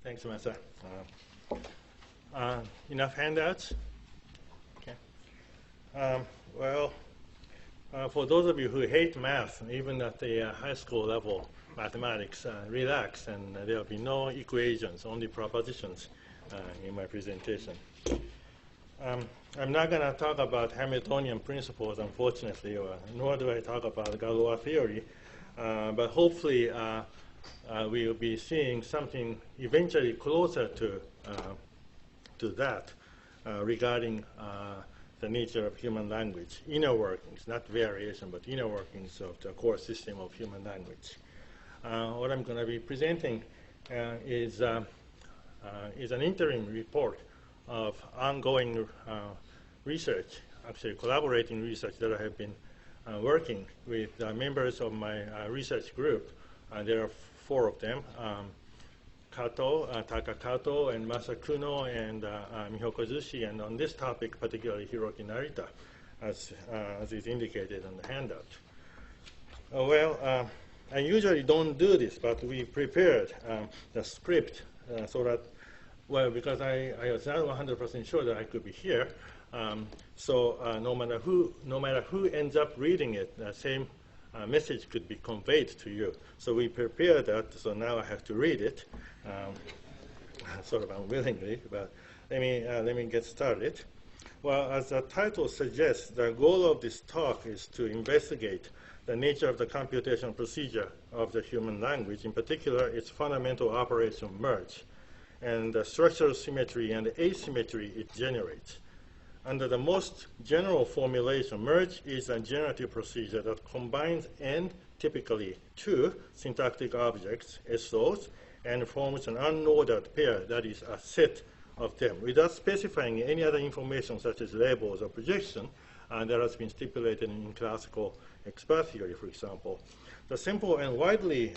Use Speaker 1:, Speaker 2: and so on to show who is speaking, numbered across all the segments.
Speaker 1: Thanks, Masa. Enough handouts? Okay. For those of you who hate math, even at the high school level, mathematics, relax, and there will be no equations, only propositions in my presentation. I'm not going to talk about Hamiltonian principles, unfortunately, nor do I talk about Galois theory, but hopefully we will be seeing something eventually closer to that regarding the nature of human language, inner workings, not variation, but inner workings of the core system of human language. What I'm going to be presenting is an interim report of ongoing research, actually collaborating research that I have been working with members of my research group. There are 4 of them, Taka Kato, and Masa Kuno, and Mihoko Zushi, and on this topic, particularly Hiroki Narita, as is indicated on the handout. I usually don't do this, but we prepared the script so that, because I was not 100% sure that I could be here, so no matter who ends up reading it, the same message could be conveyed to you. So we prepared that, so now I have to read it, sort of unwillingly, but let me get started. Well, as the title suggests, the goal of this talk is to investigate the nature of the computational procedure of the human language, in particular its fundamental operation merge, and the structural symmetry and asymmetry it generates. Under the most general formulation, merge is a generative procedure that combines typically 2 syntactic objects, SOs, and forms an unordered pair, that is, a set of them, without specifying any other information such as labels or projection that has been stipulated in classical expert theory, for example. The simple and widely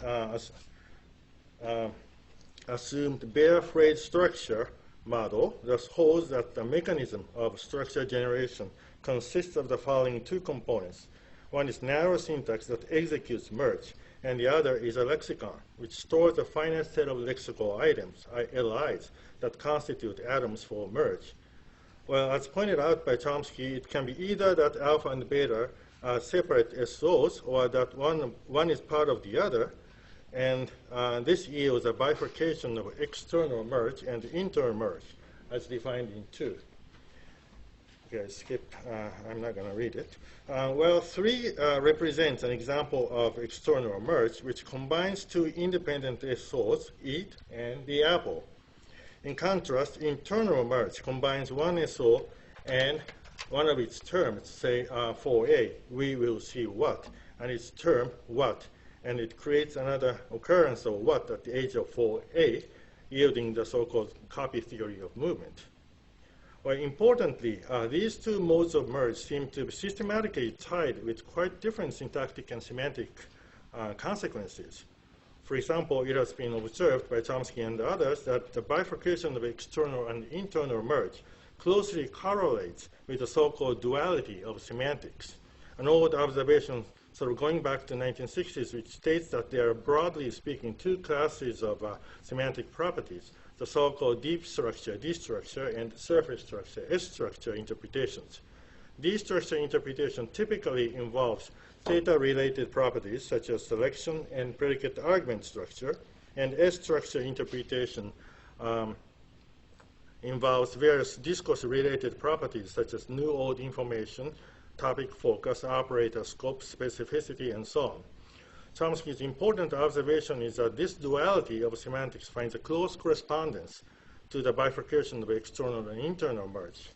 Speaker 1: assumed bare phrase structure model thus holds that the mechanism of structure generation consists of the following 2 components. One is narrow syntax that executes merge, and the other is a lexicon, which stores a finite set of lexical items, LIs, that constitute atoms for merge. Well, as pointed out by Chomsky, it can be either that alpha and beta are separate SOs, or that one is part of the other, and this yields a bifurcation of external merge and internal merge, as defined in 2. Okay, skip. I'm not going to read it. 3 represents an example of external merge, which combines 2 independent SOs, eat and the apple. In contrast, internal merge combines 1 SO and one of its terms, say for A, we will see what, and its term what, and it creates another occurrence of what at the age of 4A, yielding the so-called copy theory of movement. Well, importantly, these 2 modes of merge seem to be systematically tied with quite different syntactic and semantic consequences. For example, it has been observed by Chomsky and others that the bifurcation of external and internal merge closely correlates with the so-called duality of semantics. An old observation sort of going back to the 1960s, which states that there are, broadly speaking, 2 classes of semantic properties, the so-called deep structure, D structure, and surface structure, S structure interpretations. D structure interpretation typically involves theta-related properties, such as selection and predicate argument structure, and S structure interpretation involves various discourse-related properties, such as new-old information, topic focus, operator scope, specificity, and so on. Chomsky's important observation is that this duality of semantics finds a close correspondence to the bifurcation of external and internal merge.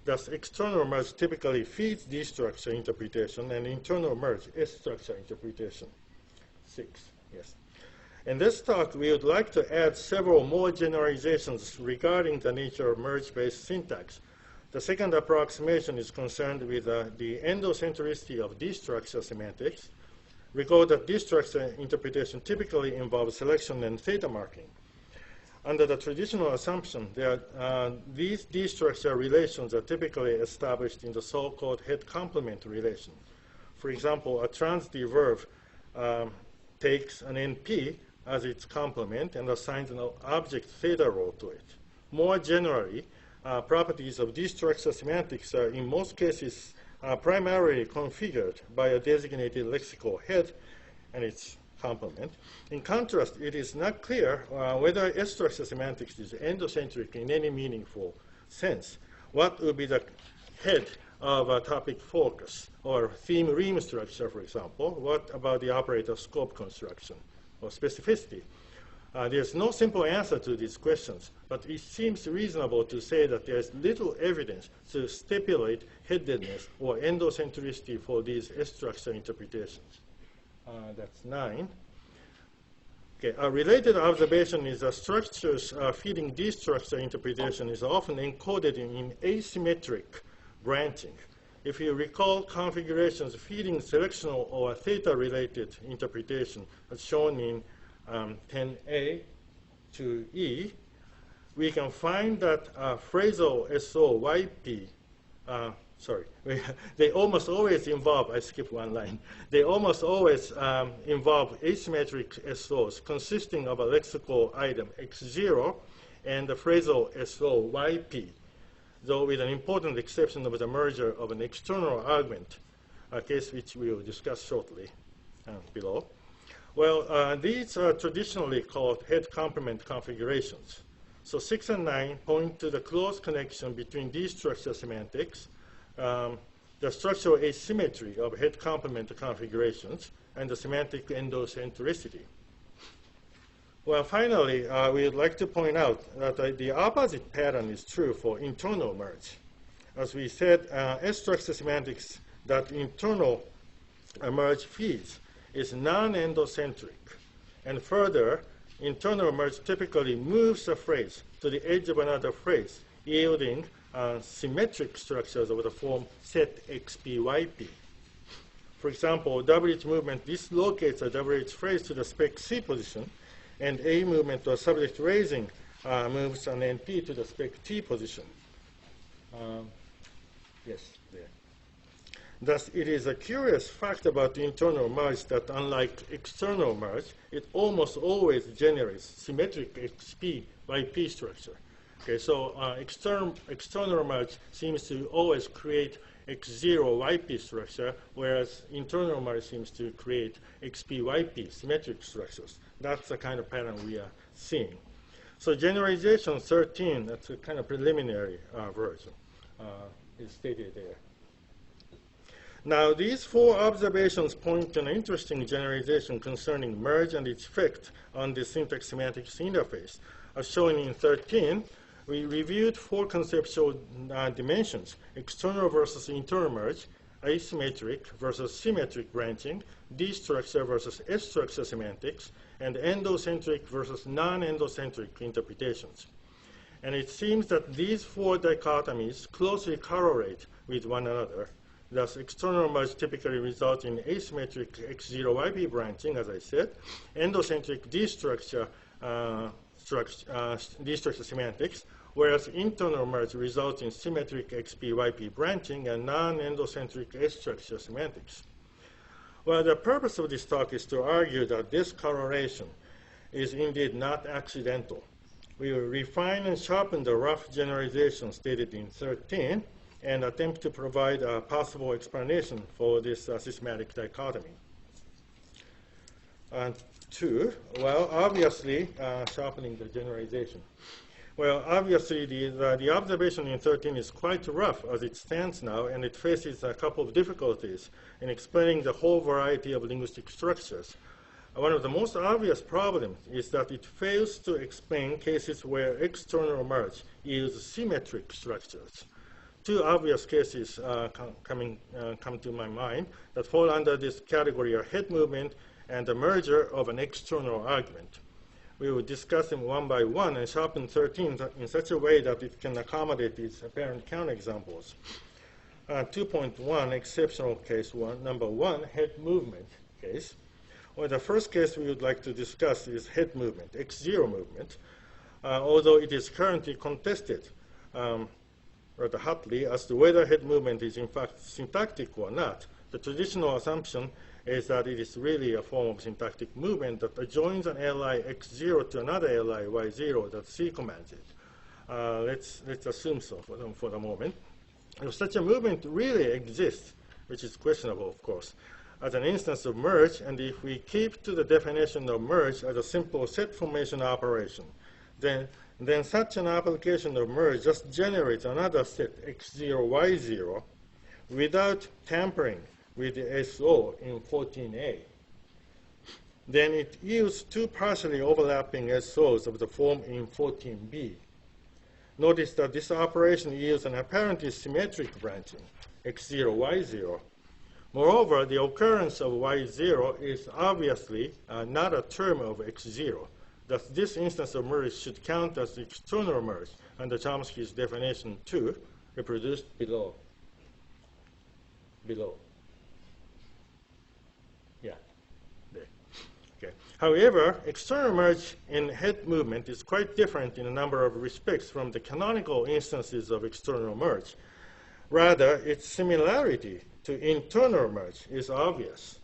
Speaker 1: Thus, external merge typically feeds D structure interpretation, and internal merge S structure interpretation. 6, yes. In this talk, we would like to add several more generalizations regarding the nature of merge-based syntax. The second approximation is concerned with the endocentricity of D structure semantics. Recall that D structure interpretation typically involves selection and theta marking. Under the traditional assumption, these D structure relations are typically established in the so-called head complement relation. For example, a trans D verb takes an NP as its complement and assigns an object theta role to it. More generally, properties of destructure semantics are in most cases primarily configured by a designated lexical head and its complement. In contrast, it is not clear whether S-structure semantics is endocentric in any meaningful sense. What would be the head of a topic focus or theme ream structure, for example? What about the operator scope construction or specificity? There's no simple answer to these questions, but it seems reasonable to say that there's little evidence to stipulate headedness or endocentricity for these S-structure interpretations. That's 9. Okay, a related observation is that structures feeding destructure interpretation is often encoded in asymmetric branching. If you recall configurations feeding selectional or theta-related interpretation as shown in 10A to E, we can find that phrasal SOYP, they almost always involve, I skipped one line, they almost always involve asymmetric SOs consisting of a lexical item X0 and the phrasal SOYP, though with an important exception of the merger of an external argument, a case which we will discuss shortly below. Well, these are traditionally called head complement configurations. So 6 and 9 point to the close connection between destructure semantics, the structural asymmetry of head complement configurations, and the semantic endocentricity. Well, finally, we would like to point out that the opposite pattern is true for internal merge. As we said, S-structure semantics that internal merge feeds is non-endocentric. And further, internal merge typically moves a phrase to the edge of another phrase, yielding symmetric structures of the form set XPYP. For example, WH movement dislocates a WH phrase to the spec C position, and A movement or subject raising moves an NP to the spec T position. Yes, there. Thus, it is a curious fact about the internal merge that unlike external merge, it almost always generates symmetric XPYP structure. Okay, so external merge seems to always create X0YP structure, whereas internal merge seems to create XPYP symmetric structures. That's the kind of pattern we are seeing. So generalization 13, that's a kind of preliminary version, is stated there. Now, these 4 observations point to an interesting generalization concerning merge and its effect on the syntax-semantics interface. As shown in 13, we reviewed 4 conceptual dimensions: external versus internal merge, asymmetric versus symmetric branching, D-structure versus S-structure semantics, and endocentric versus non-endocentric interpretations. And it seems that these 4 dichotomies closely correlate with one another. Thus, external merge typically results in asymmetric X0YP branching, as I said, endocentric D-structure semantics, whereas internal merge results in symmetric XPYP branching and non-endocentric S-structure semantics. Well, the purpose of this talk is to argue that this correlation is indeed not accidental. We will refine and sharpen the rough generalization stated in 13 and attempt to provide a possible explanation for this systematic dichotomy. 2, well, obviously, sharpening the generalization. Well, obviously, the observation in 13 is quite rough as it stands now, and it faces a couple of difficulties in explaining the whole variety of linguistic structures. One of the most obvious problems is that it fails to explain cases where external merge yields symmetric structures. 2 obvious cases come to my mind that fall under this category are head movement and the merger of an external argument. We will discuss them one by one and sharpen 13 in such a way that it can accommodate these apparent counterexamples. 2.1, exceptional case number 1, head movement case. Well, the first case we would like to discuss is head movement, X0 movement. Although it is currently contested rather hotly as to whether head movement is in fact syntactic or not, the traditional assumption is that it is really a form of syntactic movement that adjoins an li x0 to another li y0 that C-commands it. Let's assume so for the moment. If such a movement really exists, which is questionable, of course, as an instance of merge, and if we keep to the definition of merge as a simple set formation operation, then such an application of merge just generates another set x0, y0 without tampering with the SO in 14a. Then it yields two partially overlapping SOs of the form in 14b. Notice that this operation yields an apparently symmetric branching, x0, y0. Moreover, the occurrence of y0 is obviously not a term of x0. Thus, this instance of merge should count as the external merge under Chomsky's definition 2, reproduced below. Yeah, there. Okay. However, external merge in head movement is quite different in a number of respects from the canonical instances of external merge. Rather, its similarity to internal merge is obvious.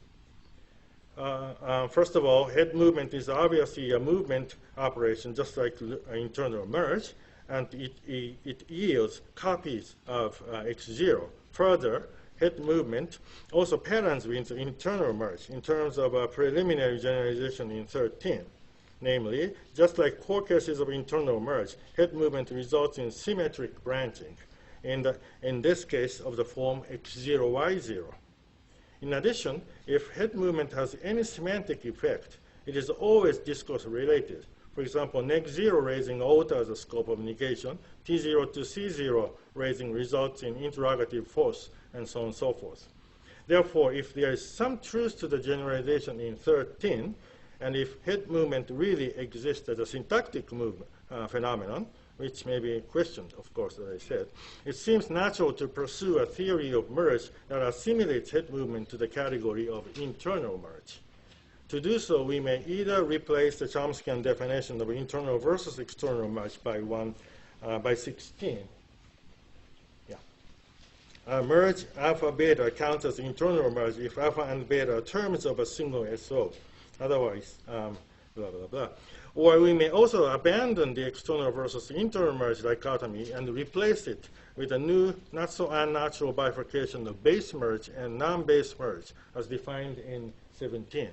Speaker 1: First of all, head movement is obviously a movement operation, just like internal merge, and it yields copies of x0. Further, head movement also patterns with internal merge in terms of a preliminary generalization in 13. Namely, just like core cases of internal merge, head movement results in symmetric branching, in this case of the form x0, y0. In addition, if head movement has any semantic effect, it is always discourse related. For example, neg0 raising alters the scope of negation, T0 to C0 raising results in interrogative force, and so on and so forth. Therefore, if there is some truth to the generalization in 13, and if head movement really exists as a syntactic phenomenon, which may be questioned, of course, as I said, it seems natural to pursue a theory of merge that assimilates head movement to the category of internal merge. To do so, we may either replace the Chomskyan definition of internal versus external merge by 16. Yeah. Merge alpha beta counts as internal merge if alpha and beta are terms of a single SO. Otherwise, blah, blah, blah. Or we may also abandon the external versus internal merge dichotomy and replace it with a new, not so unnatural bifurcation of base merge and non-base merge, as defined in 17.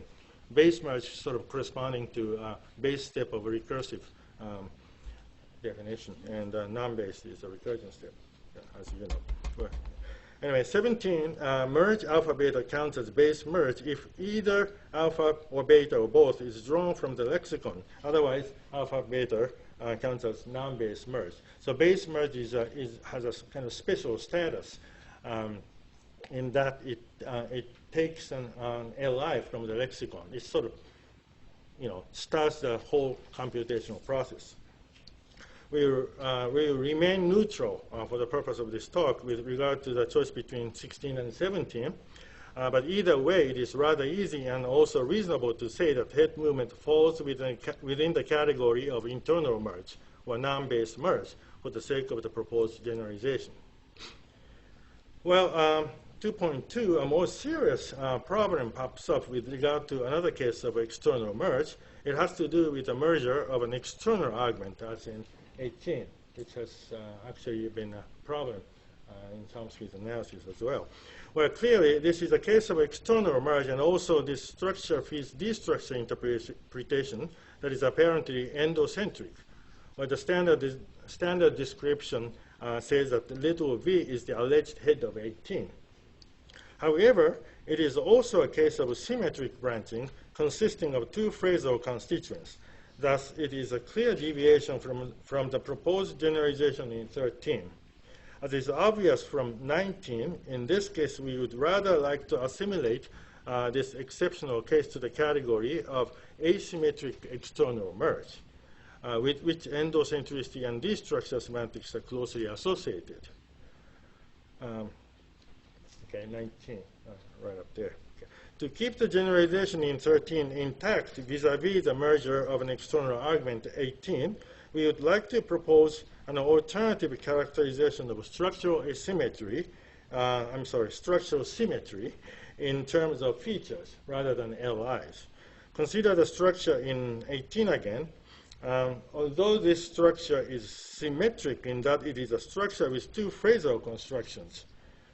Speaker 1: Base merge sort of corresponding to base step of a recursive definition, and non-base is a recursion step, as you know. But anyway, 17, merge alpha beta counts as base merge if either alpha or beta or both is drawn from the lexicon. Otherwise, alpha beta counts as non-base merge. So base merge has a kind of special status in that it takes an li from the lexicon. It sort of, starts the whole computational process. We will remain neutral for the purpose of this talk with regard to the choice between 16 and 17. But either way, it is rather easy and also reasonable to say that head movement falls within the category of internal merge or non-base merge for the sake of the proposed generalization. Well, 2.2, a more serious problem pops up with regard to another case of external merge. It has to do with the merger of an external argument, as in 18, which has actually been a problem in Chomsky's analysis as well. Well, clearly, this is a case of external merge, and also this structure feeds D-structure interpretation that is apparently endocentric. Well, the standard description says that little v is the alleged head of 18. However, it is also a case of symmetric branching consisting of two phrasal constituents. Thus, it is a clear deviation from the proposed generalization in 13. As is obvious from 19, in this case, we would rather like to assimilate this exceptional case to the category of asymmetric external merge, with which endocentricity and D-structure semantics are closely associated. Okay, 19, right up there. Okay. To keep the generalization in 13 intact vis-a-vis the merger of an external argument 18, we would like to propose an alternative characterization of structural asymmetry, structural symmetry in terms of features rather than LIs. Consider the structure in 18 again. Although this structure is symmetric in that it is a structure with two phrasal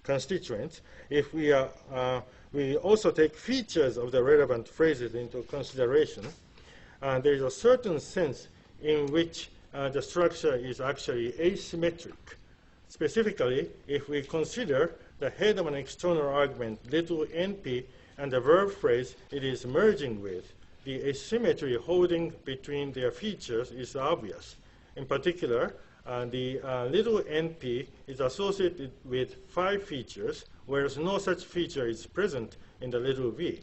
Speaker 1: constituents, if we also take features of the relevant phrases into consideration, there is a certain sense in which the structure is actually asymmetric. Specifically, if we consider the head of an external argument, little np, and the verb phrase it is merging with, the asymmetry holding between their features is obvious. In particular, the little np is associated with 5 features, whereas no such feature is present in the little v.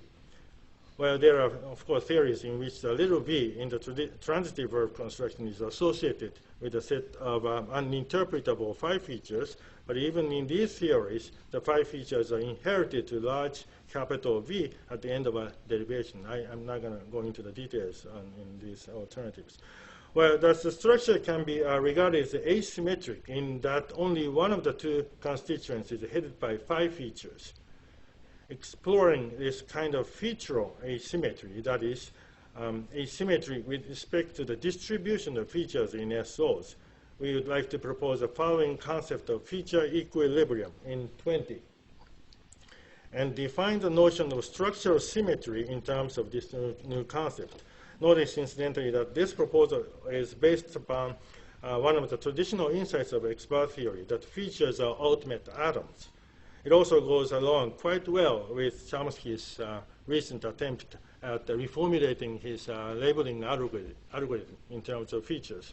Speaker 1: Well, there are, of course, theories in which the little v in the transitive verb construction is associated with a set of uninterpretable 5 features, but even in these theories, the 5 features are inherited to large capital V at the end of a derivation. I'm not going to go into the details in these alternatives. Well, thus the structure can be regarded as asymmetric in that only one of the 2 constituents is headed by 5 features. Exploring this kind of featural asymmetry, that is, asymmetry with respect to the distribution of features in SOs, we would like to propose the following concept of feature equilibrium in 20, and define the notion of structural symmetry in terms of this new concept. Notice, incidentally, that this proposal is based upon one of the traditional insights of expert theory, that features are ultimate atoms. It also goes along quite well with Chomsky's recent attempt at reformulating his labeling algorithm in terms of features.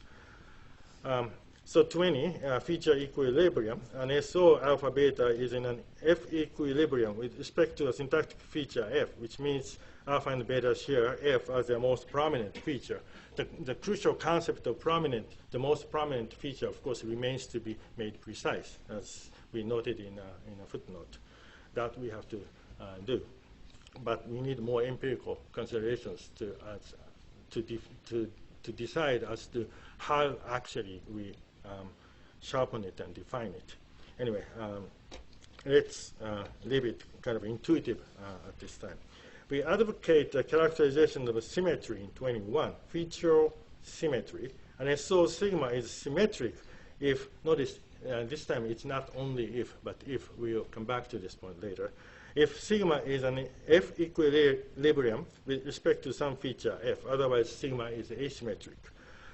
Speaker 1: So 20, feature equilibrium, an SO alpha beta is in an F equilibrium with respect to a syntactic feature F, which means alpha and beta share F as their most prominent feature. The crucial concept of the most prominent feature, of course, remains to be made precise, as we noted in a footnote. That we have to do. But we need more empirical considerations to decide as to how actually we sharpen it and define it. Anyway, let's leave it kind of intuitive at this time. We advocate the characterization of a symmetry in 21, featural symmetry. And SO sigma is symmetric if, notice, this time it's not only if, but if. We'll come back to this point later. If sigma is an F equilibrium with respect to some feature F, otherwise sigma is asymmetric.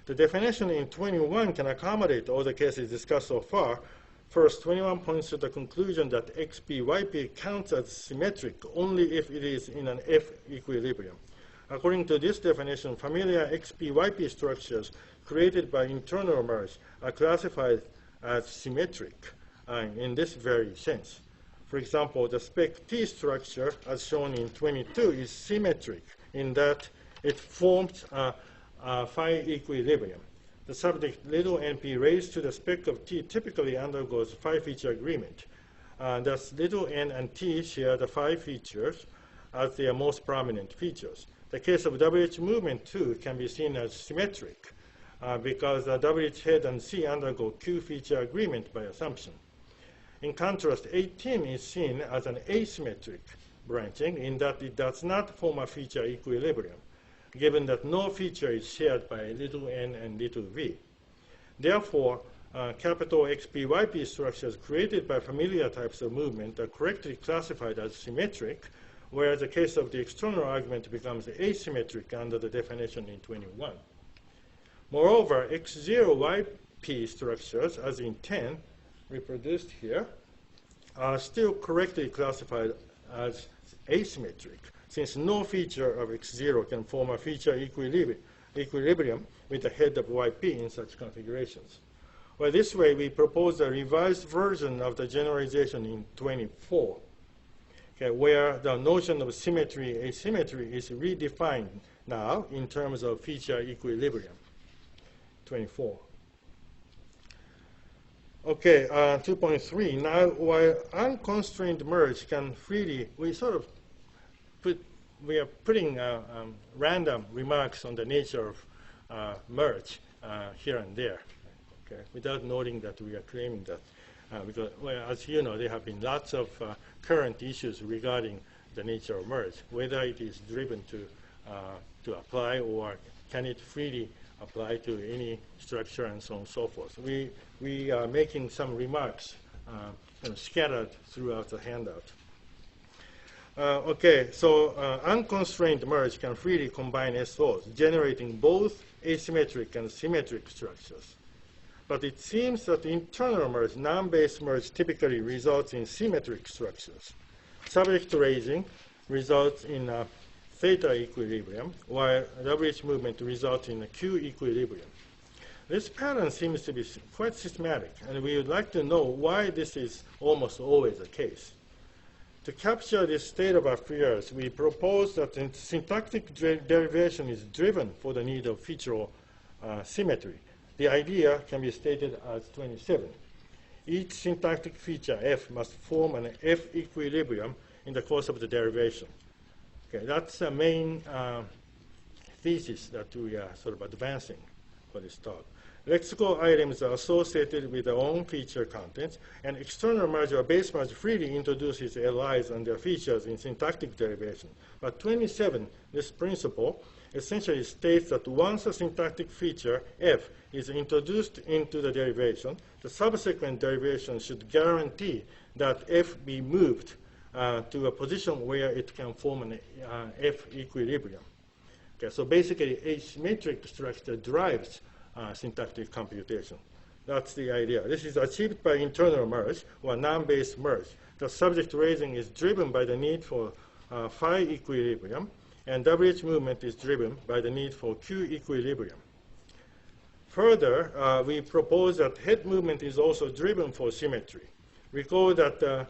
Speaker 1: The definition in 21 can accommodate all the cases discussed so far. First, 21 points to the conclusion that XP, YP counts as symmetric only if it is in an F equilibrium. According to this definition, familiar XP, YP structures created by internal merge are classified as symmetric in this very sense. For example, the spec T structure, as shown in 22, is symmetric in that it forms a phi equilibrium. The subject little np raised to the spec of T typically undergoes phi feature agreement. Thus, little n and T share the phi features as their most prominent features. The case of WH movement, too, can be seen as symmetric because WH head and C undergo Q feature agreement by assumption. In contrast, 18 is seen as an asymmetric branching in that it does not form a feature equilibrium, given that no feature is shared by little n and little v. Therefore, capital XPYP structures created by familiar types of movement are correctly classified as symmetric, whereas the case of the external argument becomes asymmetric under the definition in 21. Moreover, X0YP structures, as in 10, reproduced here, are still correctly classified as asymmetric, since no feature of X0 can form a feature equilibrium with the head of YP in such configurations. Well, this way, we propose a revised version of the generalization in 24, okay, where the notion of symmetry, asymmetry is redefined now in terms of feature equilibrium. 24. Okay, 2.3. Now, while unconstrained merge can freely, we are putting random remarks on the nature of merge here and there, okay, without noting that we are claiming that. Because, well, as you know, there have been lots of current issues regarding the nature of merge, whether it is driven to apply or can it freely apply to any structure and so on and so forth. We are making some remarks scattered throughout the handout. Okay, so unconstrained merge can freely combine SOs, generating both asymmetric and symmetric structures. But it seems that internal merge, non-base merge, typically results in symmetric structures. Subject raising results in a theta equilibrium, while WH movement results in a Q equilibrium. This pattern seems to be quite systematic, and we would like to know why this is almost always the case. To capture this state of affairs, we propose that the syntactic derivation is driven for the need of featural symmetry. The idea can be stated as 27. Each syntactic feature f must form an f equilibrium in the course of the derivation. Okay, that's the main thesis that we are sort of advancing for this talk. Lexical items are associated with their own feature contents, and external merge or base merge freely introduces LIs and their features in syntactic derivation. But 27, this principle, essentially states that once a syntactic feature, f, is introduced into the derivation, the subsequent derivation should guarantee that f be moved to a position where it can form an f equilibrium. Okay, so basically, asymmetric structure drives syntactic computation. That's the idea. This is achieved by internal merge or non-base merge. The subject raising is driven by the need for phi equilibrium, and WH movement is driven by the need for Q equilibrium. Further, we propose that head movement is also driven for symmetry. Recall that the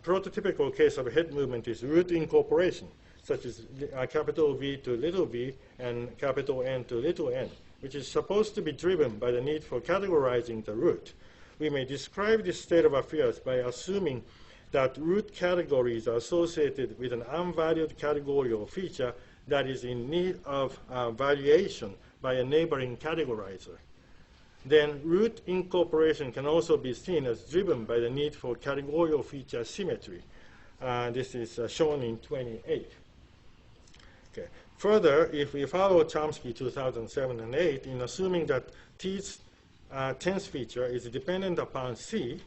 Speaker 1: prototypical case of head movement is root incorporation, such as capital V to little v and capital N to little n, which is supposed to be driven by the need for categorizing the root. We may describe this state of affairs by assuming that root categories are associated with an unvalued categorical feature that is in need of valuation by a neighboring categorizer. Then root incorporation can also be seen as driven by the need for categorical feature symmetry. This is shown in 28. Okay. Further, if we follow Chomsky 2007 and 8 in assuming that T's tensor feature is dependent upon C,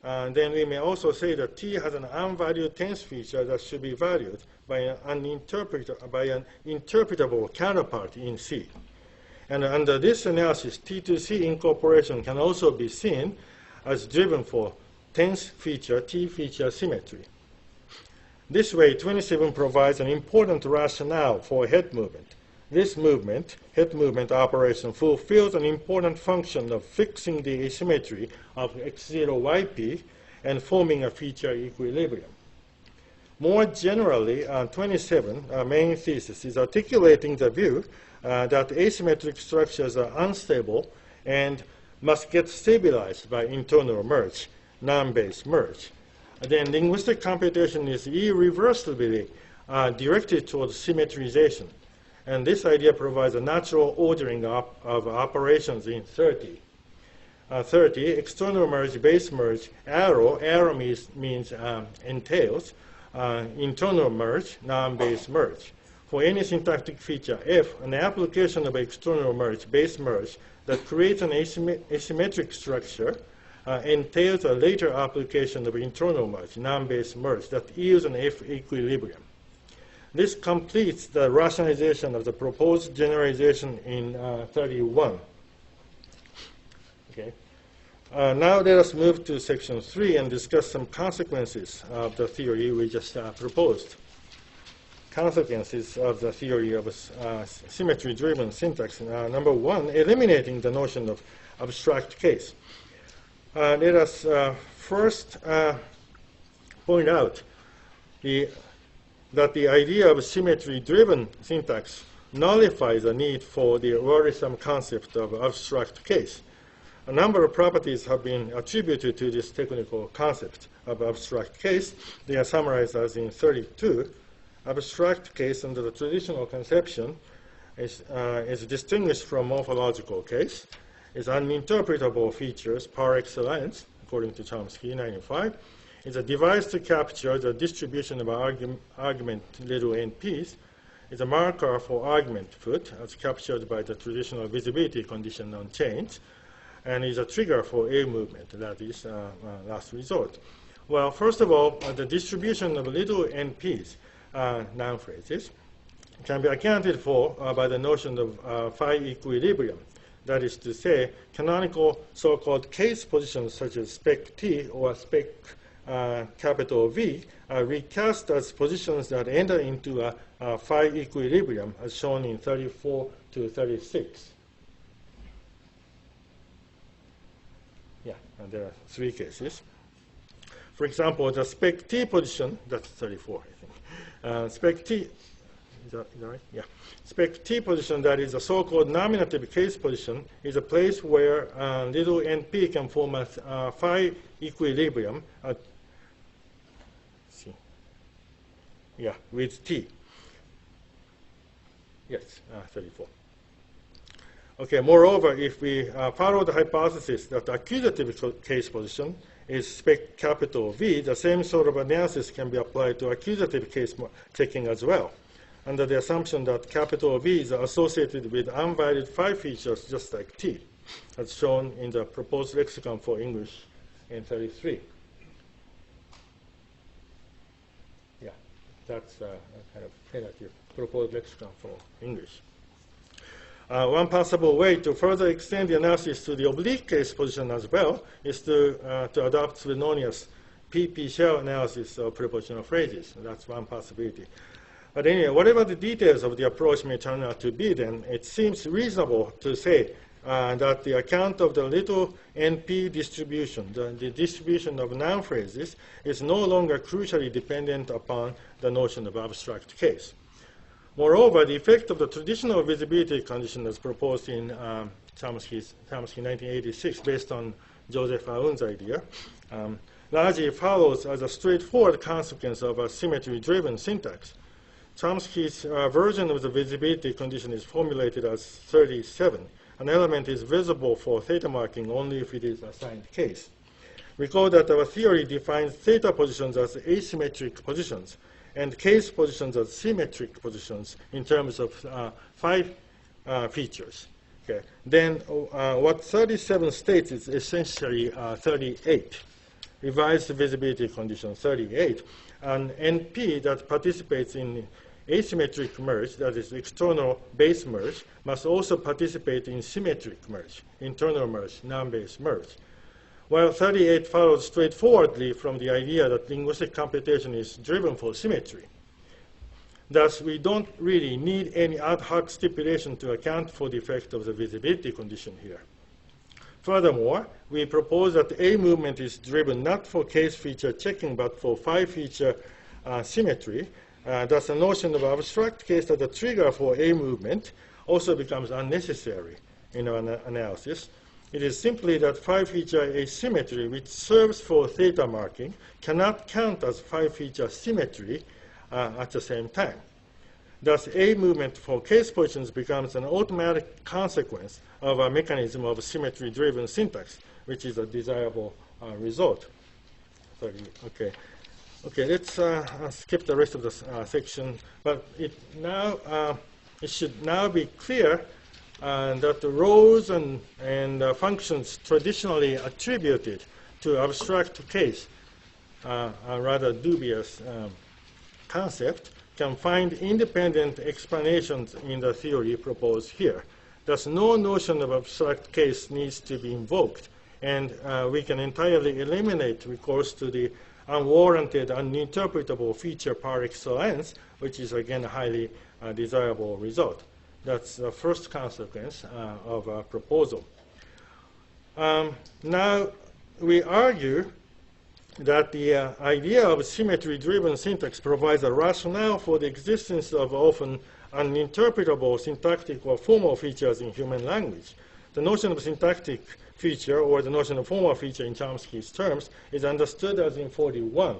Speaker 1: then we may also say that T has an unvalued tensor feature that should be valued by an interpretable counterpart in C. And under this analysis, T to C incorporation can also be seen as driven for tensor feature, T feature symmetry. This way, 27 provides an important rationale for head movement. This movement, head movement operation, fulfills an important function of fixing the asymmetry of x0, yp and forming a feature equilibrium. More generally, 27, our main thesis, is articulating the view that asymmetric structures are unstable and must get stabilized by internal merge, non-base merge. Then linguistic computation is irreversibly directed towards symmetrization. And this idea provides a natural ordering of operations in 30. 30, external merge, base merge, arrow means entails, internal merge, non-base merge. For any syntactic feature f, an application of external merge, base merge, that creates an asymmetric structure entails a later application of internal merge, non-base merge, that yields an f equilibrium. This completes the rationalization of the proposed generalization in 31. Okay. Now let us move to section 3 and discuss some consequences of the theory we just proposed. Consequences of the theory of symmetry-driven syntax. Number 1, eliminating the notion of abstract case. Let us first point out that the idea of symmetry-driven syntax nullifies the need for the worrisome concept of abstract case. A number of properties have been attributed to this technical concept of abstract case. They are summarized as in 32. Abstract case under the traditional conception is distinguished from morphological case, is uninterpretable features par excellence, according to Chomsky, 95, is a device to capture the distribution of argument little np's, is a marker for argument foot as captured by the traditional visibility condition on chains, and is a trigger for A movement, that is last resort. Well, first of all, the distribution of little np's, noun phrases, can be accounted for by the notion of phi equilibrium. That is to say, canonical so-called case positions such as spec T or spec capital V are recast as positions that enter into a phi equilibrium as shown in 34 to 36. Yeah, and there are three cases. For example, the spec T position, that's 34, I think. Spec T, is that right? Yeah. Spec T position, that is a so-called nominative case position, is a place where little np can form a phi equilibrium with T. Yes, 34. Okay, moreover, if we follow the hypothesis that the accusative case position is spec capital V, the same sort of analysis can be applied to accusative case checking as well, under the assumption that capital V is associated with unvalued phi features just like T, as shown in the proposed lexicon for English in 33. Yeah, that's a kind of tentative proposed lexicon for English. One possible way to further extend the analysis to the oblique case position as well is to adopt the known as PP shell analysis of prepositional phrases. That's one possibility. But anyway, whatever the details of the approach may turn out to be, then it seems reasonable to say that the account of the little NP distribution, the distribution of noun phrases, is no longer crucially dependent upon the notion of abstract case. Moreover, the effect of the traditional visibility condition as proposed in Chomsky 1986, based on Joseph Aoun's idea, largely follows as a straightforward consequence of a symmetry-driven syntax. Chomsky's version of the visibility condition is formulated as 37. An element is visible for theta marking only if it is assigned case. Recall that our theory defines theta positions as asymmetric positions and case positions as symmetric positions in terms of phi features. Okay. Then what 37 states is essentially 38. Revised visibility condition 38. An NP that participates in asymmetric merge, that is external base merge, must also participate in symmetric merge, internal merge, non-base merge. While 38 follows straightforwardly from the idea that linguistic computation is driven for symmetry. Thus, we don't really need any ad hoc stipulation to account for the effect of the visibility condition here. Furthermore, we propose that A movement is driven not for case feature checking, but for phi feature symmetry. Thus, the notion of abstract case as a trigger for A movement also becomes unnecessary in our analysis. It is simply that phi feature asymmetry, which serves for theta marking, cannot count as phi feature symmetry at the same time. Thus, A movement for case positions becomes an automatic consequence of a mechanism of symmetry-driven syntax, which is a desirable result. Sorry, okay. Okay, let's skip the rest of the section. But it should now be clear that the roles and functions traditionally attributed to abstract case, a rather dubious concept, can find independent explanations in the theory proposed here. Thus, no notion of abstract case needs to be invoked, and we can entirely eliminate recourse to the unwarranted, uninterpretable feature par excellence, which is again a highly desirable result. That's the first consequence of our proposal. Now, we argue that the idea of symmetry-driven syntax provides a rationale for the existence of often uninterpretable syntactic or formal features in human language. The notion of syntactic feature, or the notion of formal feature in Chomsky's terms, is understood as in 41.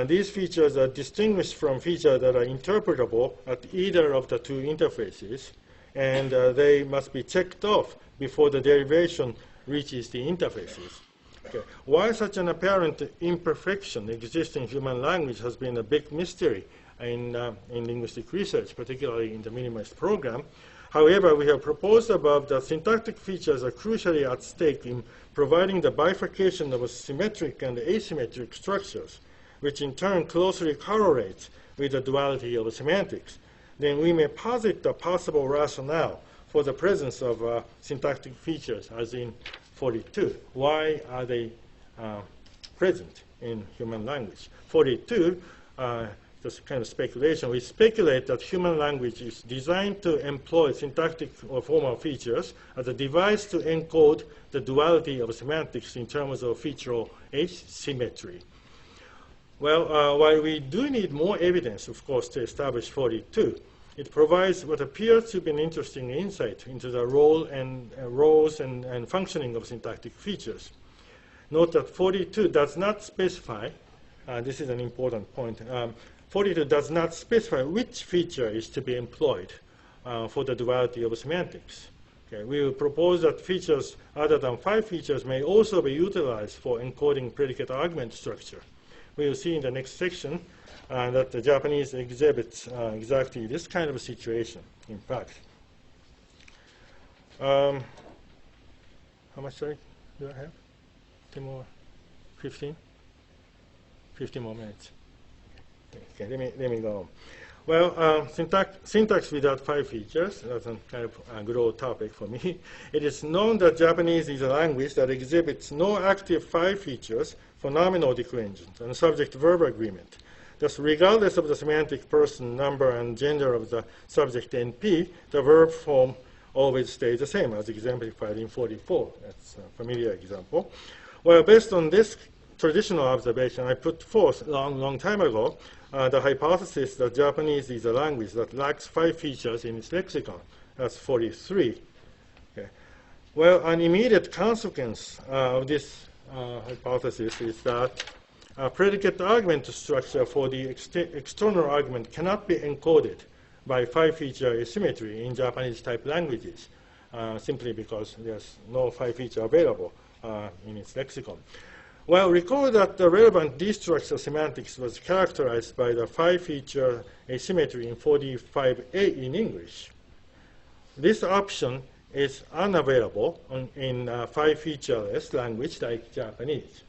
Speaker 1: These features are distinguished from features that are interpretable at either of the two interfaces, and they must be checked off before the derivation reaches the interfaces. Okay. Why such an apparent imperfection exists in human language has been a big mystery in linguistic research, particularly in the minimalist program. However, we have proposed above that syntactic features are crucially at stake in providing the bifurcation of symmetric and asymmetric structures, which in turn closely correlates with the duality of semantics. Then we may posit the possible rationale for the presence of syntactic features, as in 42. Why are they present in human language? 42, just kind of speculation. We speculate that human language is designed to employ syntactic or formal features as a device to encode the duality of semantics in terms of featural asymmetry. Well, while we do need more evidence, of course, to establish 42, it provides what appears to be an interesting insight into the roles and functioning of syntactic features. Note that 42 does not specify, this is an important point, 42 does not specify which feature is to be employed for the duality of semantics. Okay, we will propose that features other than 5 features may also be utilized for encoding predicate argument structure. We will see in the next section that the Japanese exhibits exactly this kind of a situation, in fact. How much time do I have? 10 more? 15? 15 more minutes. Okay, let me go on. Well, syntax without 5 features, that's a kind of a good old topic for me. It is known that Japanese is a language that exhibits no active 5 features for nominal declensions and subject-verb agreement. Thus, regardless of the semantic person, number, and gender of the subject NP, the verb form always stays the same, as exemplified in 44. That's a familiar example. Well, based on this traditional observation, I put forth long time ago the hypothesis that Japanese is a language that lacks 5 features in its lexicon. That's 43. Okay. Well, an immediate consequence of this hypothesis is that a predicate argument structure for the external argument cannot be encoded by 5-feature asymmetry in Japanese type languages, simply because there's no 5-feature available in its lexicon. Well, recall that the relevant destructure semantics was characterized by the 5-feature asymmetry in 45A in English. This option is unavailable in 5-featureless language like Japanese.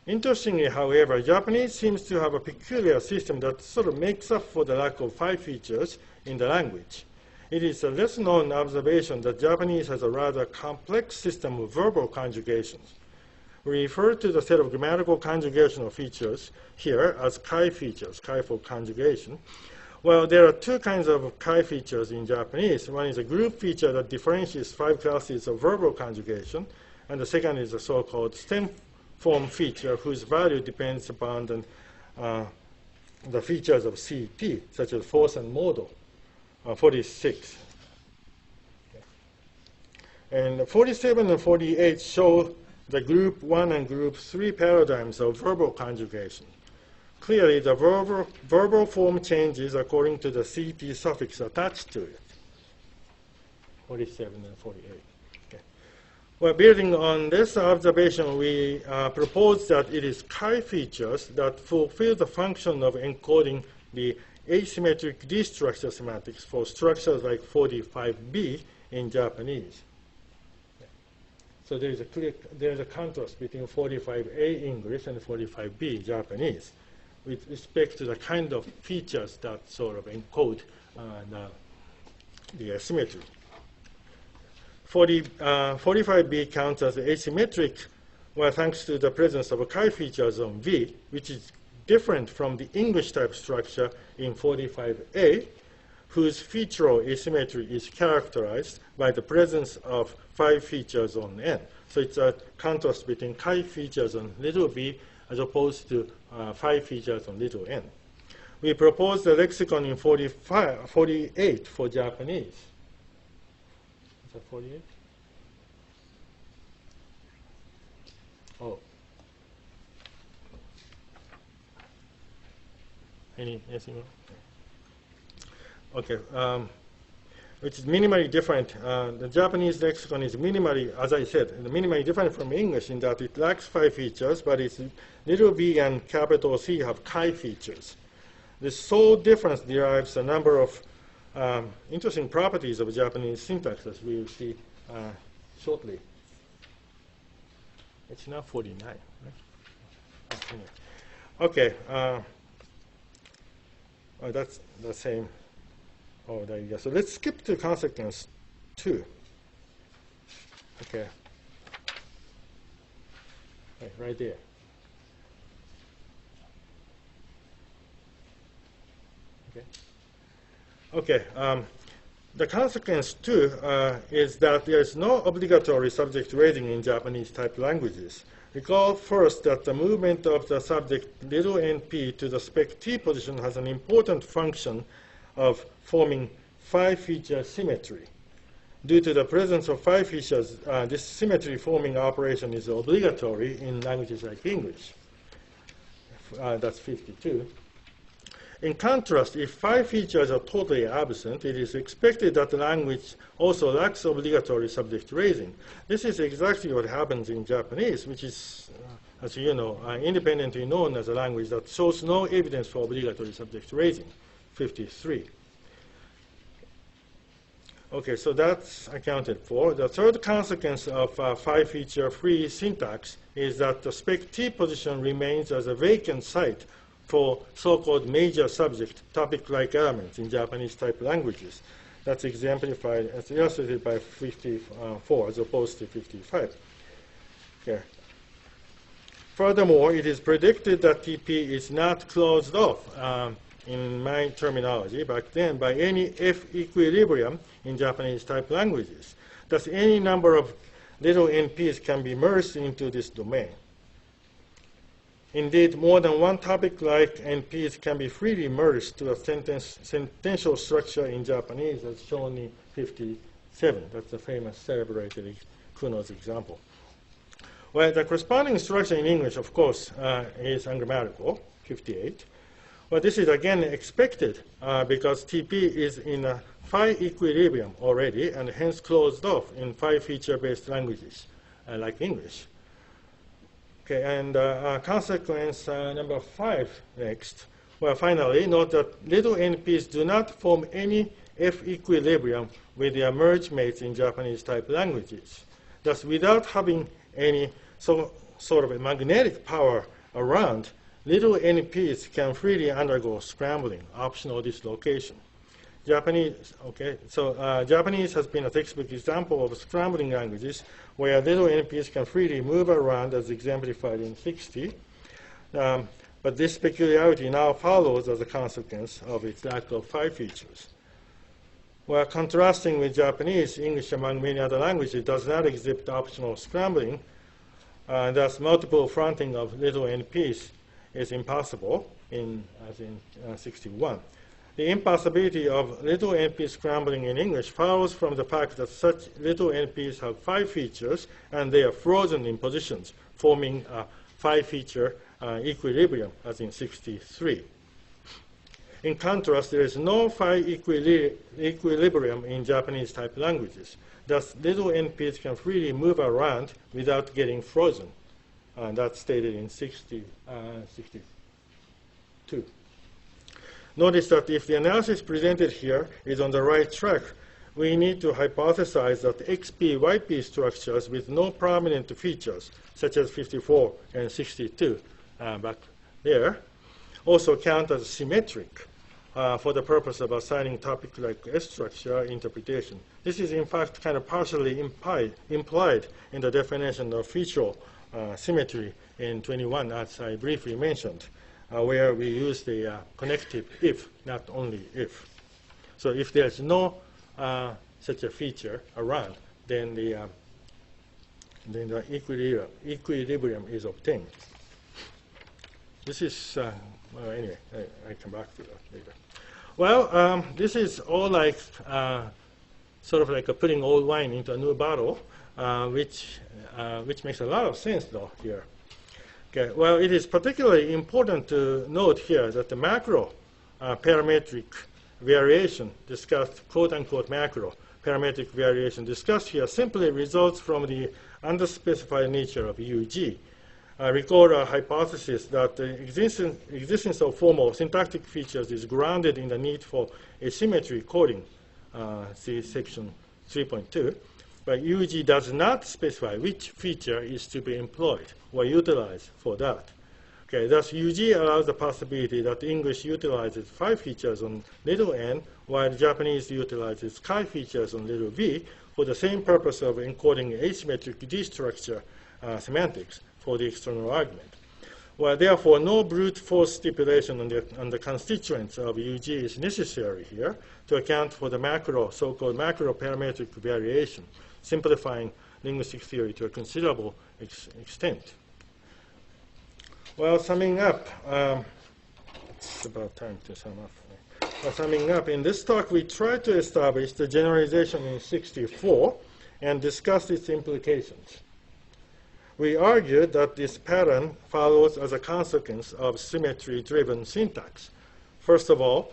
Speaker 1: Interestingly, however, Japanese seems to have a peculiar system that sort of makes up for the lack of 5 features in the language. It is a less-known observation that Japanese has a rather complex system of verbal conjugations. We refer to the set of grammatical conjugational features here as kai features, kai for conjugation. Well, there are 2 kinds of kai features in Japanese. One is a group feature that differentiates 5 classes of verbal conjugation, and the second is a so-called stem form feature whose value depends upon the features of CT, such as force and modal, 46. Okay. And 47 and 48 show the group 1 and group 3 paradigms of verbal conjugation. Clearly, the verbal form changes according to the CT suffix attached to it. 47 and 48. Okay. Well, building on this observation, we propose that it is chi features that fulfill the function of encoding the asymmetric destructure semantics for structures like 45B in Japanese. So there is a contrast between 45A English and 45B Japanese with respect to the kind of features that sort of encode the asymmetry. 45B counts as asymmetric, well, thanks to the presence of a chi feature zone V, which is different from the English type structure in 45A, whose featural asymmetry is characterized by the presence of 5 features on N. So it's a contrast between chi features on little b as opposed to 5 features on little n. We propose the lexicon in 48 for Japanese. Is that 48? Oh. Anything else? Okay. which is minimally different. The Japanese lexicon is minimally, as I said, minimally different from English in that it lacks 5 features, but its little b and capital C have chi features. This sole difference derives a number of interesting properties of Japanese syntax, as we will see shortly. It's now 49, right? Okay. That's the same. Oh, there you go. So let's skip to consequence 2. Okay. Right there. Okay. The consequence 2 is that there is no obligatory subject raising in Japanese type languages. Recall first that the movement of the subject little np to the spec t position has an important function of forming 5-feature symmetry. Due to the presence of 5 features, this symmetry forming operation is obligatory in languages like English. That's 52. In contrast, if 5 features are totally absent, it is expected that the language also lacks obligatory subject raising. This is exactly what happens in Japanese, which is, as you know, independently known as a language that shows no evidence for obligatory subject raising, 53. Okay, so that's accounted for. The third consequence of 5-feature free syntax is that the spec T position remains as a vacant site for so-called major subject topic-like elements in Japanese type languages. That's exemplified, as illustrated by 54 as opposed to 55. Okay. Furthermore, it is predicted that TP is not closed off in my terminology back then by any F equilibrium in Japanese type languages. Thus, any number of little NPs can be merged into this domain. Indeed, more than one topic-like NPs can be freely merged to a sentential structure in Japanese, as shown in 57. That's the famous celebrated Kuno's example. Well, the corresponding structure in English, of course, is ungrammatical, 58. Well, this is again expected because TP is in a phi equilibrium already and hence closed off in 5-feature-based languages like English. Okay, and consequence number 5 next. Well, finally, note that little NPs do not form any F equilibrium with their merge mates in Japanese type languages. Thus, without having any sort of a magnetic power around, little NPs can freely undergo scrambling, optional dislocation. Japanese, okay, so Japanese has been a textbook example of scrambling languages where little NPs can freely move around as exemplified in 60. But this peculiarity now follows as a consequence of its lack of 5 features. While contrasting with Japanese, English, among many other languages, does not exhibit optional scrambling. Thus, multiple fronting of little NPs is impossible, as in 61. The impossibility of little NP scrambling in English follows from the fact that such little NPs have 5 features and they are frozen in positions, forming a 5-feature equilibrium, as in 63. In contrast, there is no phi equilibrium in Japanese type languages. Thus, little NPs can freely move around without getting frozen. And that's stated in 62. Notice that if the analysis presented here is on the right track, we need to hypothesize that XP, YP structures with no prominent features, such as 54 and 62 back there, also count as symmetric for the purpose of assigning topic-like S structure interpretation. This is, in fact, kind of partially implied in the definition of featural symmetry in 21, as I briefly mentioned, where we use the connective if, not only if. So if there's no such a feature around, then the equilibrium is obtained. This is, well, anyway, I come back to that later. Well, this is all like sort of like putting old wine into a new bottle, which makes a lot of sense, though, here. Okay, well, it is particularly important to note here that the macro parametric variation discussed, quote-unquote macro parametric variation discussed here simply results from the underspecified nature of UG. Recall our hypothesis that the existence of formal syntactic features is grounded in the need for asymmetry coding, see section 3.2, but UG does not specify which feature is to be employed or utilized for that. Okay, thus UG allows the possibility that English utilizes phi features on little n, while Japanese utilizes chi features on little v for the same purpose of encoding asymmetric D-structure semantics for the external argument. Well, therefore, no brute force stipulation on the constituents of UG is necessary here to account for the macro, so-called macro parametric variation, simplifying linguistic theory to a considerable extent. Well, summing up, it's about time to sum up. Well, summing up, in this talk, we tried to establish the generalization in 64 and discuss its implications. We argued that this pattern follows as a consequence of symmetry-driven syntax. First of all,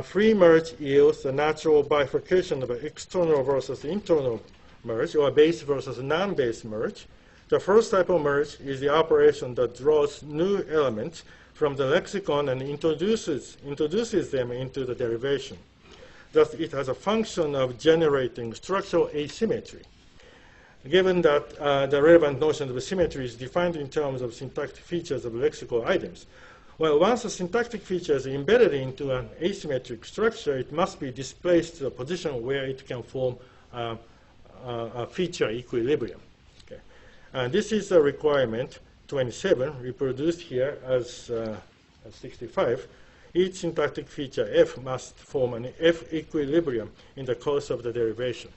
Speaker 1: free merge yields the natural bifurcation of external versus internal merge, or base versus non-base merge. The first type of merge is the operation that draws new elements from the lexicon and introduces them into the derivation. Thus, it has a function of generating structural asymmetry. Given that the relevant notion of symmetry is defined in terms of syntactic features of lexical items, well, once a syntactic feature is embedded into an asymmetric structure, it must be displaced to a position where it can form a feature equilibrium. Okay. And this is a requirement 27, reproduced here as 65. Each syntactic feature f must form an f equilibrium in the course of the derivation.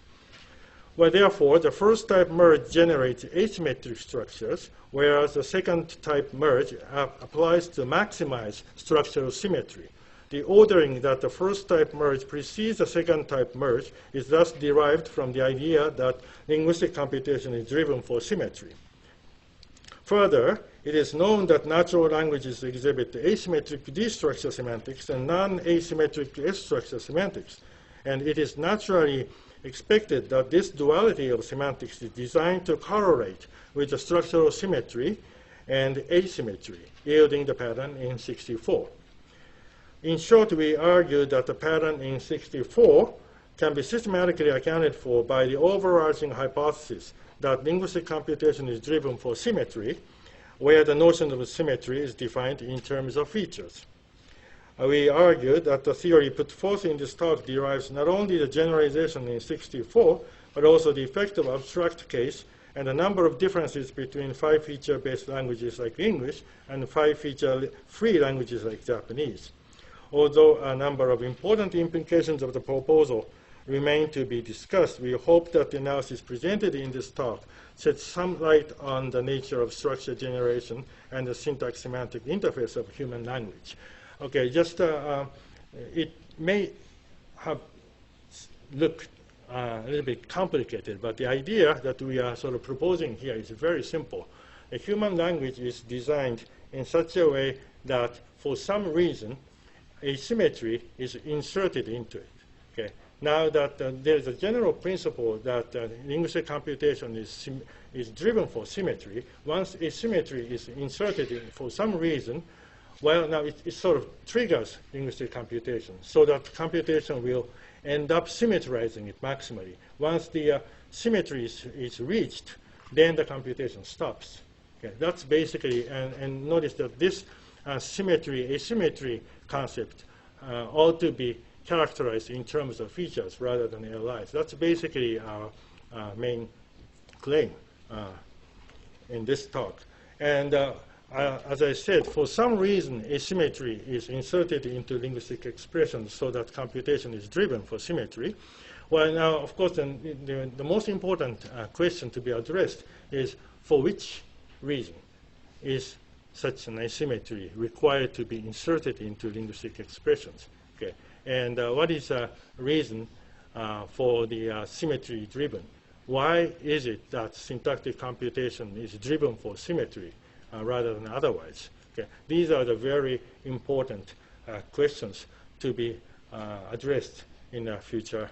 Speaker 1: Well, therefore, the first type merge generates asymmetric structures, whereas the second type merge applies to maximize structural symmetry. The ordering that the first type merge precedes the second type merge is thus derived from the idea that linguistic computation is driven for symmetry. Further, it is known that natural languages exhibit asymmetric D-structure semantics and non-asymmetric S-structure semantics, and it is naturally expected that this duality of semantics is designed to correlate with the structural symmetry and asymmetry, yielding the pattern in 64. In short, we argue that the pattern in 64 can be systematically accounted for by the overarching hypothesis that linguistic computation is driven for symmetry, where the notion of symmetry is defined in terms of features. We argue that the theory put forth in this talk derives not only the generalization in 64, but also the effect of abstract case and a number of differences between phi-feature-based languages like English and phi-feature-free languages like Japanese. Although a number of important implications of the proposal remain to be discussed, we hope that the analysis presented in this talk sheds some light on the nature of structure generation and the syntax-semantic interface of human language. Okay, just it may have looked a little bit complicated, but the idea that we are sort of proposing here is very simple. A human language is designed in such a way that for some reason asymmetry is inserted into it. Okay. Now that there is a general principle that linguistic computation is driven for symmetry, once asymmetry is inserted in for some reason, well, now it sort of triggers linguistic computation, so that computation will end up symmetrizing it maximally. Once the symmetry is reached, then the computation stops. Okay, that's basically, and notice that this symmetry-asymmetry concept ought to be characterized in terms of features rather than LIs. That's basically our main claim in this talk. And as I said, for some reason, asymmetry is inserted into linguistic expressions so that computation is driven for symmetry. Well, now, of course, the most important question to be addressed is for which reason is such an asymmetry required to be inserted into linguistic expressions? Okay. And what is a reason for the symmetry driven? Why is it that syntactic computation is driven for symmetry rather than otherwise? Okay. These are the very important questions to be addressed in a future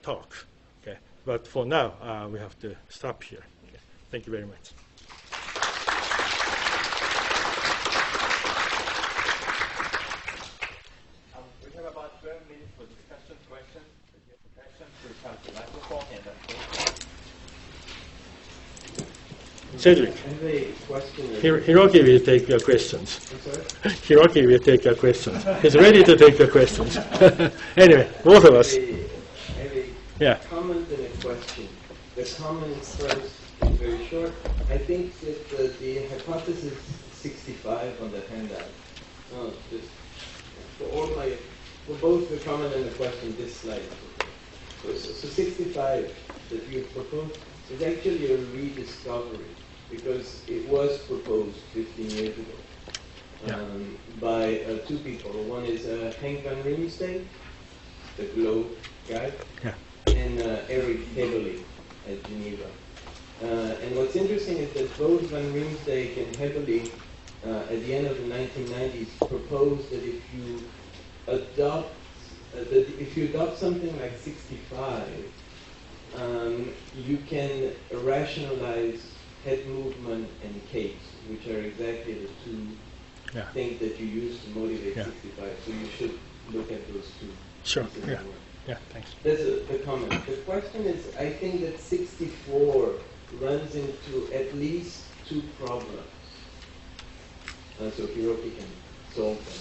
Speaker 1: talk. Okay, but for now, we have to stop here. Okay. Thank you very much.
Speaker 2: We have about 12 minutes for discussion, questions. If you have questions, please have the microphone and
Speaker 1: Cedric.
Speaker 3: I have a question.
Speaker 1: Hiroki will take your questions.
Speaker 3: I'm sorry?
Speaker 1: Hiroki will take your questions. He's ready to take your questions. Anyway, both of us.
Speaker 3: I have a comment and a question. The comment first is very short. I think that the hypothesis 65 on the handout, just for both the comment and the question, this slide. So 65 that you proposed is actually a rediscovery because it was proposed 15 years ago by two people. One is Henk van Riemsdijk, the globe guy, and Eric Heberle at Geneva. And what's interesting is that both van Riemsdijk and Heberle at the end of the 1990s proposed that if you adopt something like 65, you can rationalize head movement and case, which are exactly the two things that you use to motivate 65. So you should look at those two.
Speaker 1: Sure. Yeah, thanks.
Speaker 3: That's the comment. The question is, I think that 64 runs into at least two problems. So Hiroki can solve them.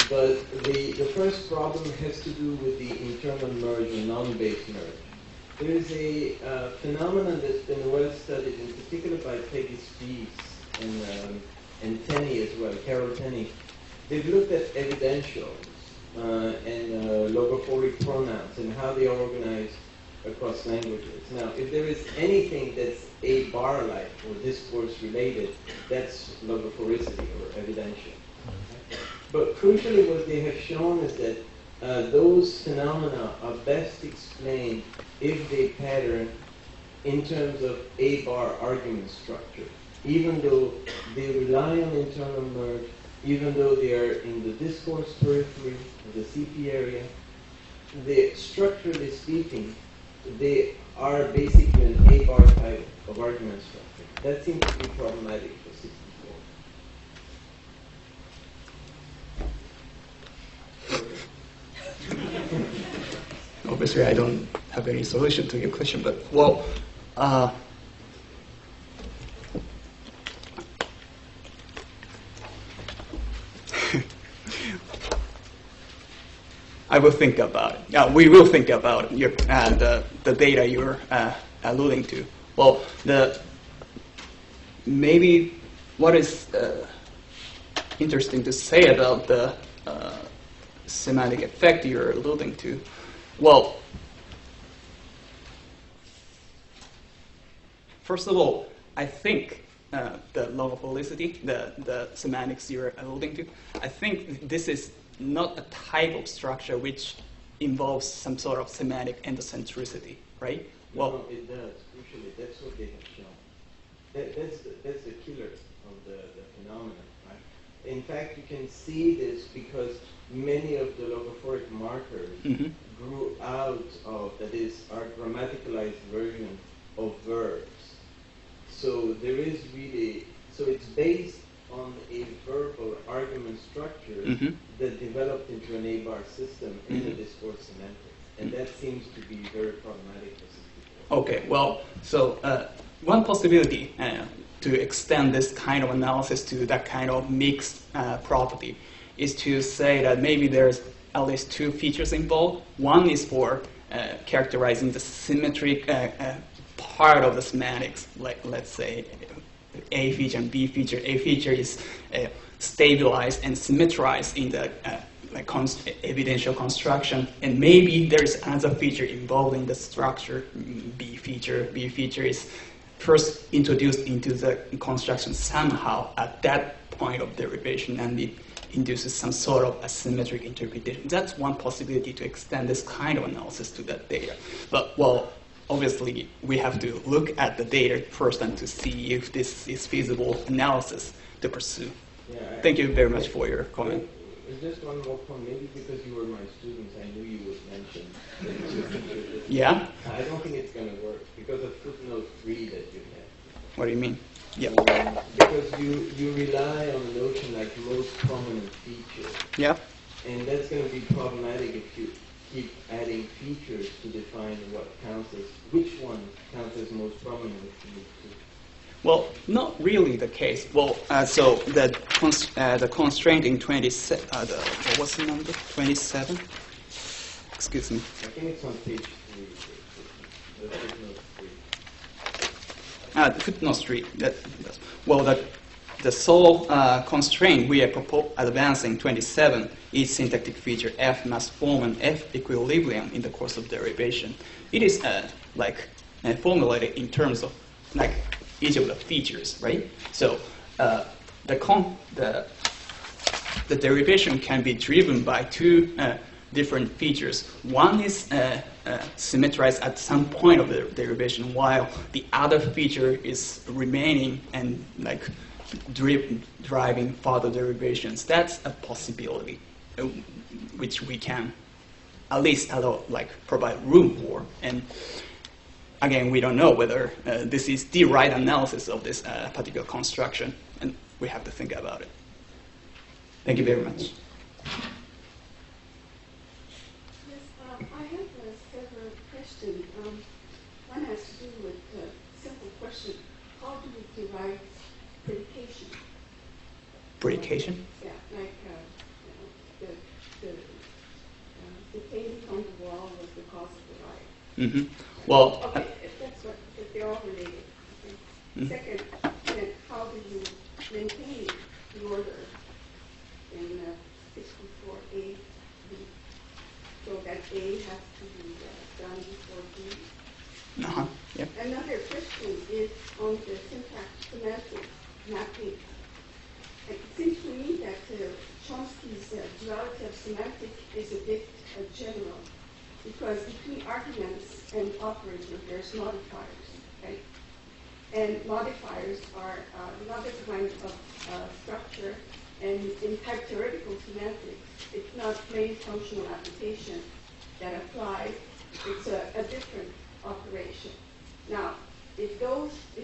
Speaker 3: But the first problem has to do with the internal merge and non-base merge. There is a phenomenon that's been well studied, in particular by Peggy Spies and Tenney as well, Carol Tenney. They've looked at evidentials and logophoric pronouns and how they are organized across languages. Now, if there is anything that's a bar-like or discourse-related, that's logophoricity or evidential. But crucially, what they have shown is that those phenomena are best explained if they pattern in terms of A-bar argument structure. Even though they rely on internal merge, even though they are in the discourse periphery, the CP area, structurally speaking, they are basically an A-bar type of argument structure. That seems to be problematic for 64.
Speaker 4: Obviously, I don't have any solution to your question, but well, I will think about it. We will think about your the data you're alluding to. Well, maybe what is interesting to say about the semantic effect you're alluding to. Well, first of all, I think the logopholicity, the semantics you're alluding to, I think this is not a type of structure which involves some sort of semantic endocentricity, right?
Speaker 3: Well, no, it does. Crucially, that's what they have shown. That's the killer of the phenomenon, right? In fact, you can see this because many of the logophoric markers grew out of, that is, our grammaticalized version of verbs. So there is really, so it's based on a verbal argument structure that developed into an A-bar system in the discourse semantics. And that seems to be very problematic for 64.
Speaker 4: Okay, well, so one possibility to extend this kind of analysis to that kind of mixed property is to say that maybe there's at least two features involved. One is for characterizing the symmetric part of the semantics, like let's say A feature and B feature. A feature is stabilized and symmetrized in the evidential construction, and maybe there's another feature involving the structure, B feature. B feature is first introduced into the construction somehow at that point of derivation, and it induces some sort of asymmetric interpretation. That's one possibility to extend this kind of analysis to that data. But, well, obviously, we have to look at the data first and to see if this is feasible analysis to pursue.
Speaker 3: Yeah,
Speaker 4: Thank you very much for your comment.
Speaker 3: Just one more point, maybe because you were my students, I knew you would mention that.
Speaker 4: Yeah?
Speaker 3: I don't think it's going to work because of footnote 3 that you have.
Speaker 4: What do you mean? Yeah.
Speaker 3: Because you rely on the notion like most prominent feature.
Speaker 4: Yeah.
Speaker 3: And that's going to be problematic if you keep adding features to define what counts as, which one counts as most prominent if you need to.
Speaker 4: Well, not really the case. Well, so the constraint in 27, what was the number? 27? Excuse me.
Speaker 3: I think it's on page 3. The footnote 3.
Speaker 4: Footnote 3. Well, the sole constraint we are advancing 27 is syntactic feature F must form an F equilibrium in the course of derivation. It is formulated in terms of like each of the features, right? So the derivation can be driven by two different features. One is symmetrized at some point of the derivation, while the other feature is remaining and like driving further derivations. That's a possibility, which we can at least provide room for. And again, we don't know whether this is the right analysis of this particular construction, and we have to think about it. Thank you very much.
Speaker 5: Yes, I have several questions. One has to do with a simple question: how do we derive predication?
Speaker 4: Predication?
Speaker 5: Yeah, like the painting on the wall was the cause of the riot.
Speaker 4: Mm-hmm. Well,
Speaker 5: okay, that's what they're all related. Okay. Mm-hmm. Second, then how do you maintain the order in 64A, B, so that A has to be done before B?
Speaker 4: Uh-huh. Yeah.
Speaker 5: Another question is on the syntax semantic mapping. It seems to me that Chomsky's duality of semantic is a bit general, because between arguments and operators, there's modifiers, right? And modifiers are another kind of structure, and in type theoretical semantics, it's not plain functional application that apply, it's a different operation. Now, if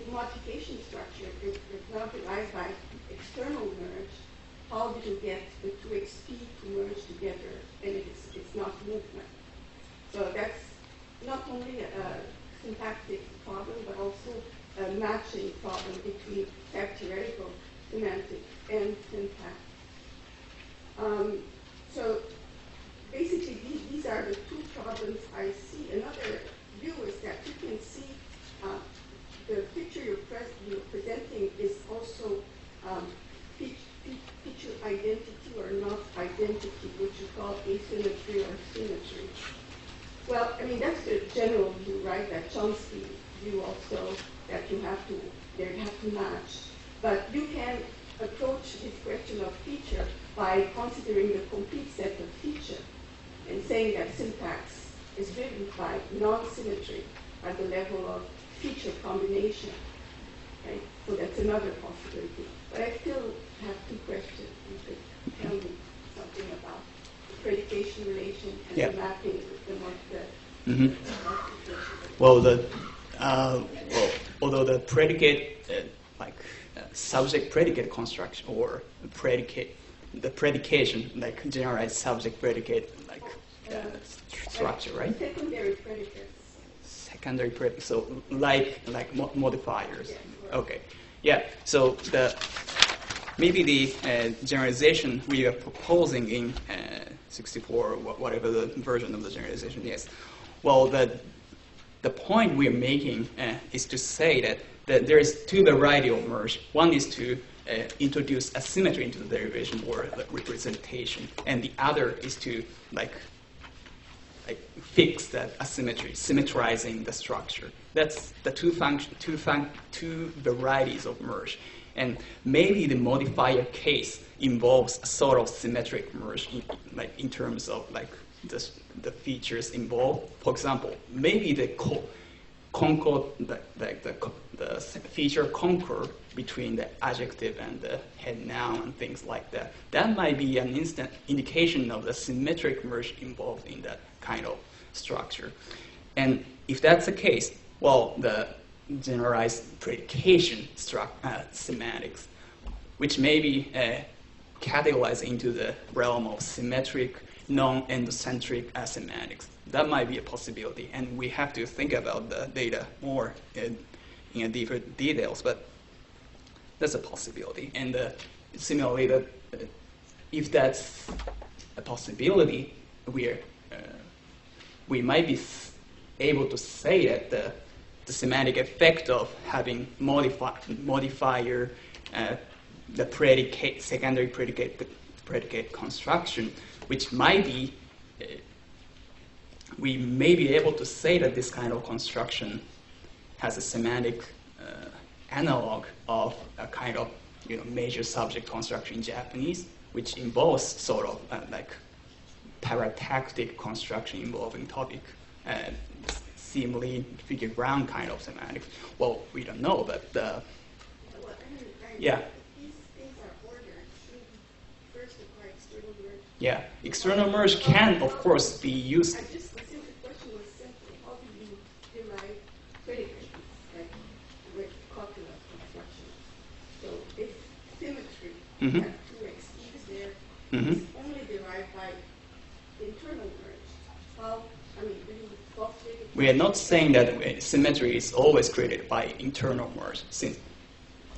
Speaker 5: modification structure is now derived by external merge, how do you get the two XP to merge together, and it's not movement? So that's not only a syntactic problem, but also a matching problem between type theoretical semantics and syntax. So basically, these are the two problems I see. Another view is that you can see the picture you're presenting is also feature identity or not identity, which you call asymmetry or symmetry. Well, I mean, that's the general view, right? That Chomsky view also, that they have to match. But you can approach this question of feature by considering the complete set of feature and saying that syntax is driven by non-symmetry at the level of feature combination. Right? So that's another possibility. But I still have two questions. You could tell me something about the predication relation and the mapping with the most.
Speaker 4: Well, although the predicate, subject-predicate construction or the predication, like generalized subject-predicate, structure, right?
Speaker 5: Secondary predicates.
Speaker 4: Secondary predicates, so like modifiers. Yes, right. Okay, yeah. So maybe the generalization we are proposing in 64, whatever the version of the generalization is. Well, the point we are making is to say that there is two varieties of merge. One is to introduce asymmetry into the derivation or the representation, and the other is to fix that asymmetry, symmetrizing the structure. That's the two varieties of merge. And maybe the modifier case involves a sort of symmetric merge, in terms of the features involved. For example, maybe concord, the feature concord between the adjective and the head noun and things like that. That might be an instant indication of the symmetric merge involved in that kind of structure. And if that's the case, well, the generalized predication semantics, which may be categorized into the realm of symmetric, non-endocentric semantics. That might be a possibility, and we have to think about the data more in deeper details, but that's a possibility. And similarly, if that's a possibility, we might be able to say that the semantic effect of having modifier, the predicate, secondary predicate construction, which might be, we may be able to say that this kind of construction has a semantic analog of a kind of major subject construction in Japanese, which involves sort of like paratactic construction involving topic, simile, figure ground kind of semantics. Well, we don't know, but yeah.
Speaker 5: These things are ordered. Should first apply external merge?
Speaker 4: Yeah, external merge can, of course, be used.
Speaker 5: The question was simply, how do you derive predicates, like with copula construction? So if symmetry, have two extremes there, it's only derived by internal merge. How, do you postulate it?
Speaker 4: We are not saying that symmetry is always created by internal merge,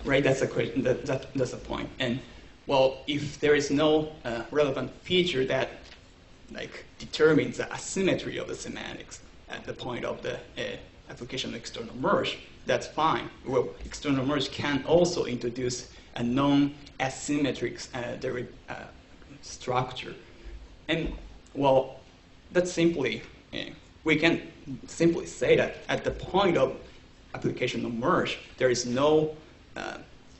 Speaker 4: right? That's a question. That's a point. And well, if there is no relevant feature that determines the asymmetry of the semantics at the point of the application of external merge, that's fine. Well, external merge can also introduce a non-asymmetric structure. And well, that's simply, we can simply say that at the point of application of merge, there is no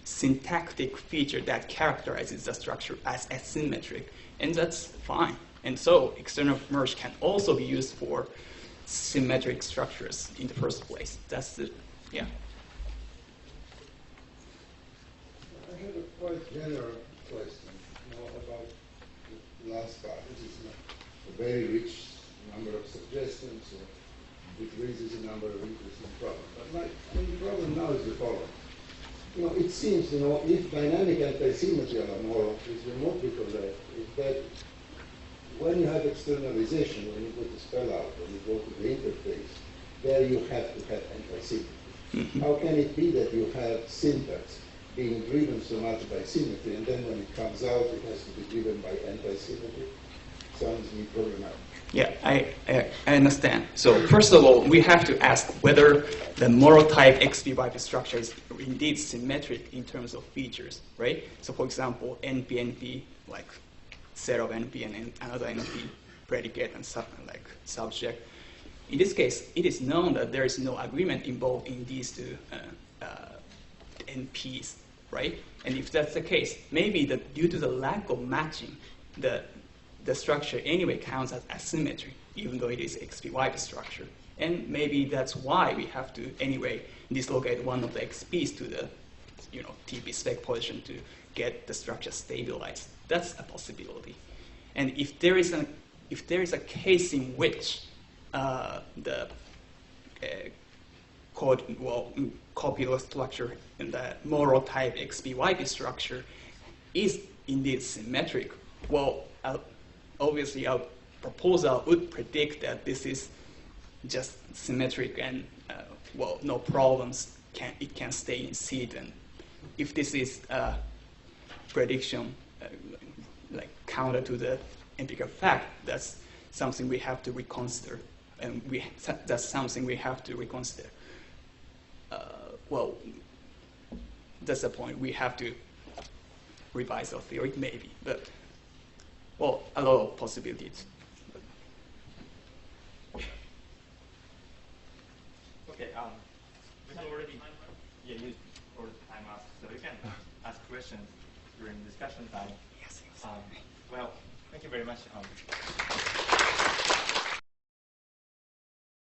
Speaker 4: syntactic feature that characterizes the structure as asymmetric, and that's fine. And so external merge can also be used for symmetric structures in the first place. That's the, yeah.
Speaker 6: I have a quite general question about the last part, which is a very rich number of suggestions. It raises a number of interesting problems. But the problem now is the following. It seems, if dynamic anti-symmetry is remotely correct, is that when you have externalization, when you put the spell out, when you go to the interface, there you have to have anti-symmetry. How can it be that you have syntax being driven so much by symmetry, and then when it comes out, it has to be driven by anti-symmetry? Sounds to me problematic.
Speaker 4: Yeah, I understand. So first of all, we have to ask whether the moral type XP structure is indeed symmetric in terms of features, right? So for example, NP, like set of NP and another NP predicate and subject. In this case, it is known that there is no agreement involved in these two NPs, right? And if that's the case, maybe due to the lack of matching, the structure anyway counts as asymmetry, even though it is XP structure. And maybe that's why we have to anyway dislocate one of the XPs to the TP spec position to get the structure stabilized. That's a possibility. And if there is a case in which the copular structure and the moral type XP structure is indeed symmetric, well, obviously our proposal would predict that this is just symmetric and no problems, it can stay in seed. And if this is a prediction counter to the empirical fact, that's something we have to reconsider. And that's something we have to reconsider. That's the point. We have to revise our theory, maybe. But, well, a lot of possibilities.
Speaker 2: Okay, we already used all the time up, so you can ask questions during discussion time.
Speaker 4: Yes.
Speaker 2: Well, thank you very much.